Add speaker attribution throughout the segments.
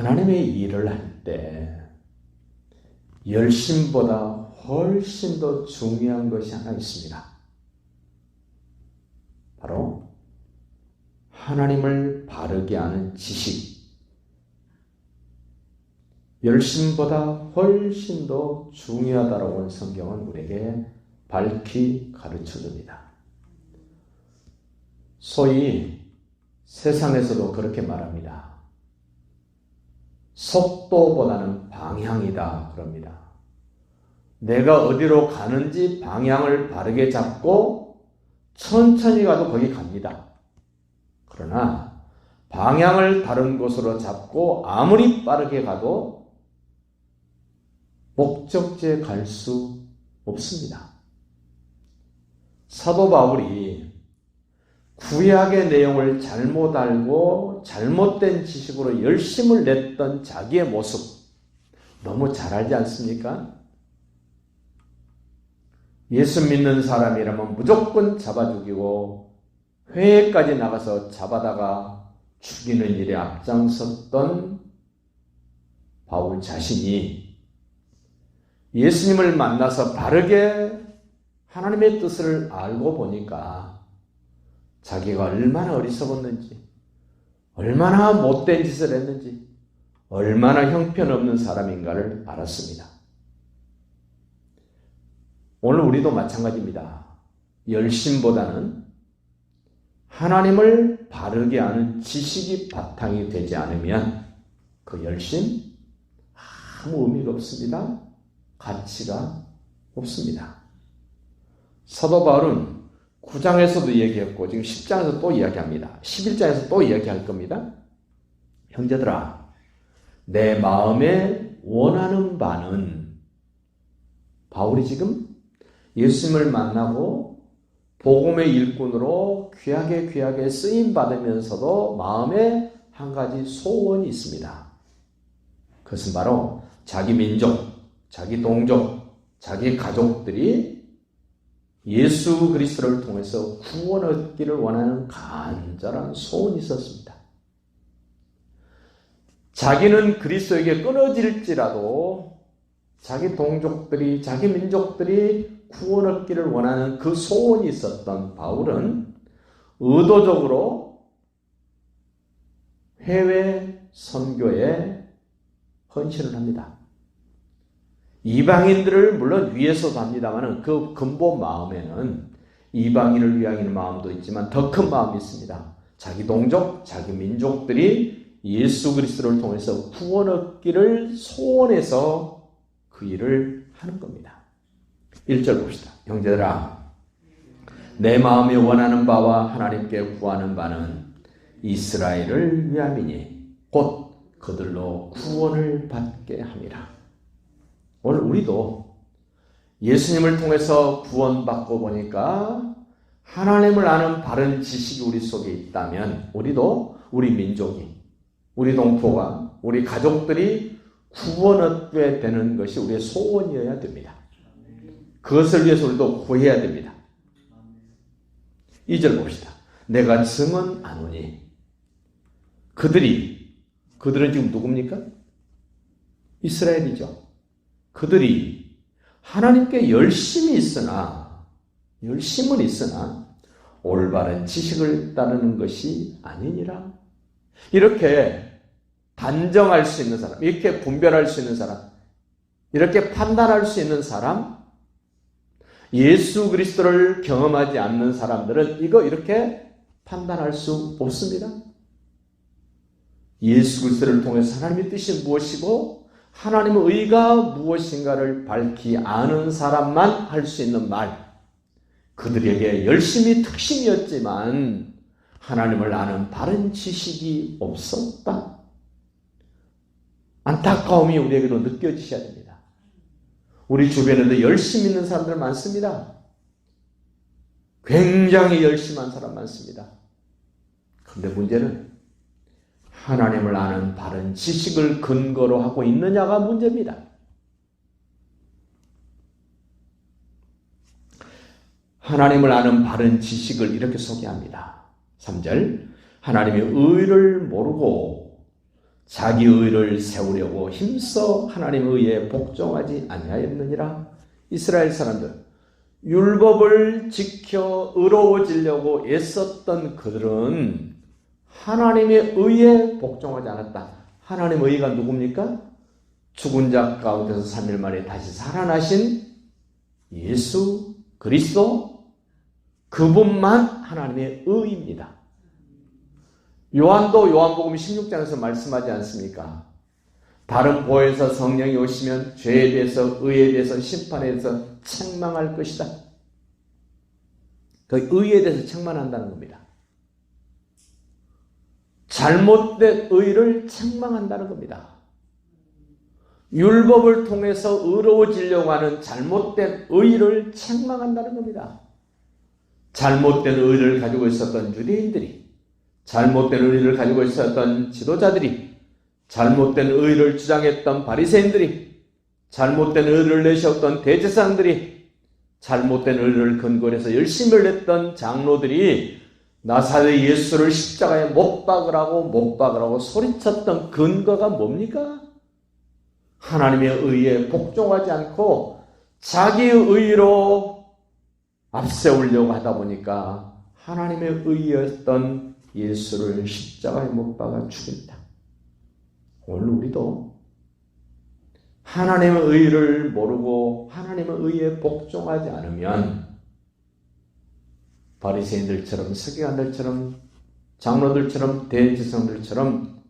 Speaker 1: 하나님의 일을 할 때 열심보다 훨씬 더 중요한 것이 하나 있습니다. 바로 하나님을 바르게 아는 지식. 열심보다 훨씬 더 중요하다라고 성경은 우리에게 밝히 가르쳐줍니다. 소위 세상에서도 그렇게 말합니다. 속도보다는 방향이다 그럽니다. 내가 어디로 가는지 방향을 바르게 잡고 천천히 가도 거기 갑니다. 그러나 방향을 다른 곳으로 잡고 아무리 빠르게 가도 목적지에 갈 수 없습니다. 사도 바울이 구약의 내용을 잘못 알고 잘못된 지식으로 열심을 냈던 자기의 모습 너무 잘 알지 않습니까? 예수 믿는 사람이라면 무조건 잡아 죽이고 회의까지 나가서 잡아다가 죽이는 일에 앞장섰던 바울 자신이 예수님을 만나서 바르게 하나님의 뜻을 알고 보니까 자기가 얼마나 어리석었는지, 얼마나 못된 짓을 했는지, 얼마나 형편없는 사람인가를 알았습니다. 오늘 우리도 마찬가지입니다. 열심보다는 하나님을 바르게 아는 지식이 바탕이 되지 않으면 그 열심 아무 의미가 없습니다. 가치가 없습니다. 사도 바울은 9장에서도 얘기했고 지금 10장에서 또 이야기합니다. 11장에서 또 이야기할 겁니다. 형제들아, 내 마음에 원하는 바는, 바울이 지금 예수님을 만나고 복음의 일꾼으로 귀하게 쓰임 받으면서도 마음에 한 가지 소원이 있습니다. 그것은 바로 자기 민족, 자기 동족, 자기 가족들이 예수 그리스도를 통해서 구원 얻기를 원하는 간절한 소원이 있었습니다. 자기는 그리스도에게 끊어질지라도 자기 동족들이, 자기 민족들이 구원 얻기를 원하는 그 소원이 있었던 바울은 의도적으로 해외 선교에 헌신을 합니다. 이방인들을 물론 위해서도 합니다만 그 근본 마음에는 이방인을 위하는 마음도 있지만 더 큰 마음이 있습니다. 자기 동족, 자기 민족들이 예수 그리스도를 통해서 구원 얻기를 소원해서 그 일을 하는 겁니다. 1절 봅시다. 형제들아, 내 마음이 원하는 바와 하나님께 구하는 바는 이스라엘을 위함이니 곧 그들로 구원을 받게 함이라. 오늘 우리도 예수님을 통해서 구원받고 보니까 하나님을 아는 바른 지식이 우리 속에 있다면 우리도 우리 민족이, 우리 동포가, 우리 가족들이 구원 얻게 되는 것이 우리의 소원이어야 됩니다. 그것을 위해서 우리도 구해야 됩니다. 2절 봅시다. 내가 증언하노니 그들은 지금 누굽니까? 이스라엘이죠. 그들이 하나님께 열심은 있으나 올바른 지식을 따르는 것이 아니니라. 이렇게 단정할 수 있는 사람, 이렇게 분별할 수 있는 사람, 이렇게 판단할 수 있는 사람, 예수 그리스도를 경험하지 않는 사람들은 이렇게 판단할 수 없습니다. 예수 그리스도를 통해서 하나님의 뜻이 무엇이고 하나님의 의가 무엇인가를 밝히 아는 사람만 할 수 있는 말. 그들에게 열심이 특심이었지만 하나님을 아는 바른 지식이 없었다. 안타까움이 우리에게도 느껴지셔야 됩니다. 우리 주변에도 열심히 있는 사람들 많습니다. 굉장히 열심한 사람 많습니다. 그런데 문제는 하나님을 아는 바른 지식을 근거로 하고 있느냐가 문제입니다. 하나님을 아는 바른 지식을 이렇게 소개합니다. 3절, 하나님의 의를 모르고 자기 의를 세우려고 힘써 하나님의 의에 복종하지 아니하였느니라. 이스라엘 사람들, 율법을 지켜 의로워지려고 애썼던 그들은 하나님의 의에 복종하지 않았다. 하나님의 의가 누굽니까? 죽은 자 가운데서 3일 만에 다시 살아나신 예수 그리스도, 그분만 하나님의 의입니다. 요한도 요한복음 16장에서 말씀하지 않습니까? 다른 보혜사 성령이 오시면 죄에 대해서, 의에 대해서, 심판에 대해서 책망할 것이다. 그 의에 대해서 책망한다는 겁니다. 잘못된 의를 책망한다는 겁니다. 율법을 통해서 의로워지려고 하는 잘못된 의를 책망한다는 겁니다. 잘못된 의를 가지고 있었던 유대인들이, 잘못된 의를 가지고 있었던 지도자들이, 잘못된 의를 주장했던 바리새인들이, 잘못된 의를 내세웠던 대제사장들이, 잘못된 의를 근거로 해서 열심을 냈던 장로들이 나사렛 예수를 십자가에 못 박으라고 소리쳤던 근거가 뭡니까? 하나님의 의에 복종하지 않고 자기의 의로 앞세우려고 하다 보니까 하나님의 의였던 예수를 십자가에 못 박아 죽였다. 오늘 우리도 하나님의 의를 모르고 하나님의 의에 복종하지 않으면 바리새인들처럼, 서기관들처럼, 장로들처럼, 대제사장들처럼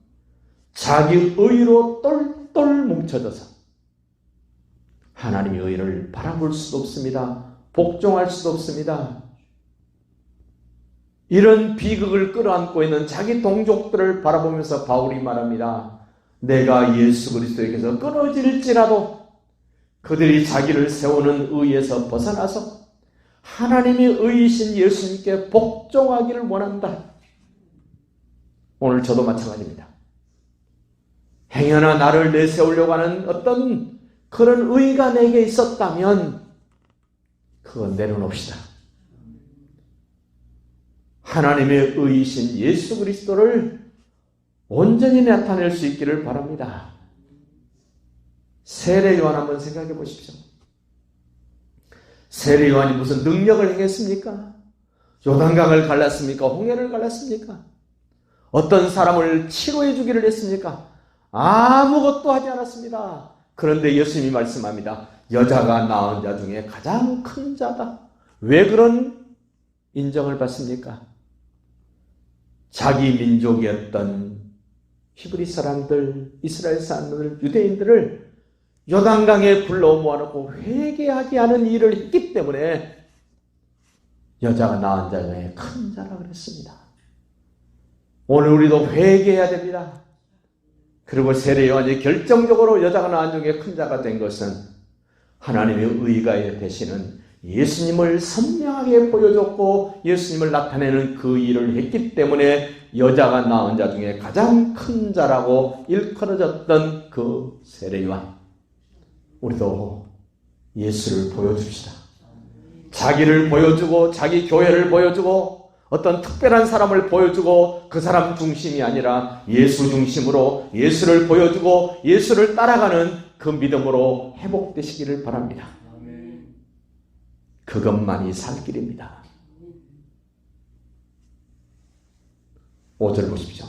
Speaker 1: 자기 의로 똘똘 뭉쳐져서 하나님의 의를 바라볼 수도 없습니다. 복종할 수도 없습니다. 이런 비극을 끌어안고 있는 자기 동족들을 바라보면서 바울이 말합니다. 내가 예수 그리스도에게서 끊어질지라도 그들이 자기를 세우는 의에서 벗어나서 하나님의 의이신 예수님께 복종하기를 원한다. 오늘 저도 마찬가지입니다. 행여나 나를 내세우려고 하는 어떤 그런 의가 내게 있었다면 그건 내려놓읍시다. 하나님의 의이신 예수 그리스도를 온전히 나타낼 수 있기를 바랍니다. 세례 요한 한번 생각해 보십시오. 세례 요한이 무슨 능력을 행했습니까? 요단강을 갈랐습니까? 홍해를 갈랐습니까? 어떤 사람을 치료해 주기를 했습니까? 아무것도 하지 않았습니다. 그런데 예수님이 말씀합니다. 여자가 낳은 자 중에 가장 큰 자다. 왜 그런 인정을 받습니까? 자기 민족이었던 히브리 사람들, 이스라엘 사람들, 유대인들을 요단강에 불러 모아놓고 회개하게 하는 일을 했기 때문에 여자가 낳은 자 중에 큰 자라 그랬습니다. 오늘 우리도 회개해야 됩니다. 그리고 세례 요한이 결정적으로 여자가 낳은 중에 큰 자가 된 것은 하나님의 의가 되시는 예수님을 선명하게 보여줬고 예수님을 나타내는 그 일을 했기 때문에 여자가 낳은 자 중에 가장 큰 자라고 일컬어졌던 그 세례 요한. 우리도 예수를 보여줍시다. 자기를 보여주고 자기 교회를 보여주고 어떤 특별한 사람을 보여주고 그 사람 중심이 아니라 예수 중심으로 예수를 보여주고 예수를 따라가는 그 믿음으로 회복되시기를 바랍니다. 그것만이 살 길입니다. 5절 보십시오.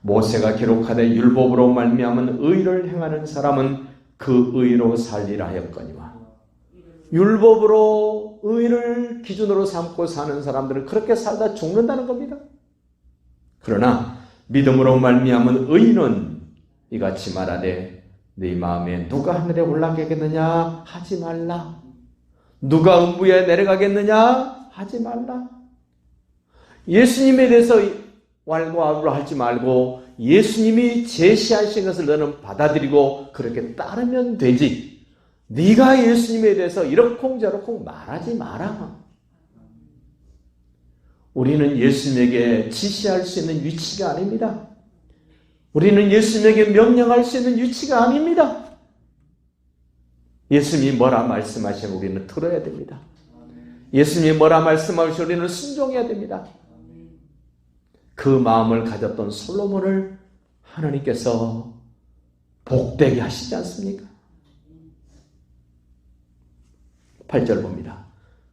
Speaker 1: 모세가 기록하되 율법으로 말미암은 의를 행하는 사람은 그 의로 살리라 하였거니와. 율법으로 의를 기준으로 삼고 사는 사람들은 그렇게 살다 죽는다는 겁니다. 그러나 믿음으로 말미암은 의는 이같이 말하되 네 마음에 누가 하늘에 올라가겠느냐 하지 말라. 누가 음부에 내려가겠느냐 하지 말라. 예수님에 대해서 왈가왈부를 하지 말고 예수님이 제시하신 것을 너는 받아들이고 그렇게 따르면 되지. 네가 예수님에 대해서 이러쿵저러쿵 말하지 마라. 우리는 예수님에게 지시할 수 있는 위치가 아닙니다. 우리는 예수님에게 명령할 수 있는 위치가 아닙니다. 예수님이 뭐라 말씀하시면 우리는 들어야 됩니다. 예수님이 뭐라 말씀하시면 우리는 순종해야 됩니다. 그 마음을 가졌던 솔로몬을 하나님께서 복되게 하시지 않습니까? 8절 봅니다.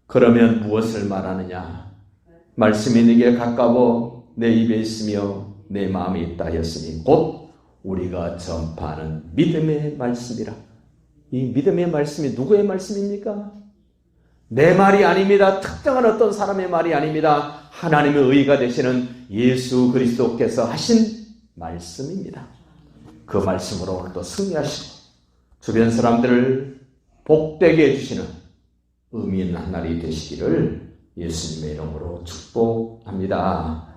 Speaker 1: 그러면 무엇을 말하느냐? 말씀이 네게 가까워 내 입에 있으며 내 마음에 있다 하였으니 곧 우리가 전파하는 믿음의 말씀이라. 이 믿음의 말씀이 누구의 말씀입니까? 내 말이 아닙니다. 특정한 어떤 사람의 말이 아닙니다. 하나님의 의가 되시는 예수 그리스도께서 하신 말씀입니다. 그 말씀으로 오늘도 승리하시고 주변 사람들을 복되게 해주시는 의미 있는 한 날이 되시기를 예수님의 이름으로 축복합니다.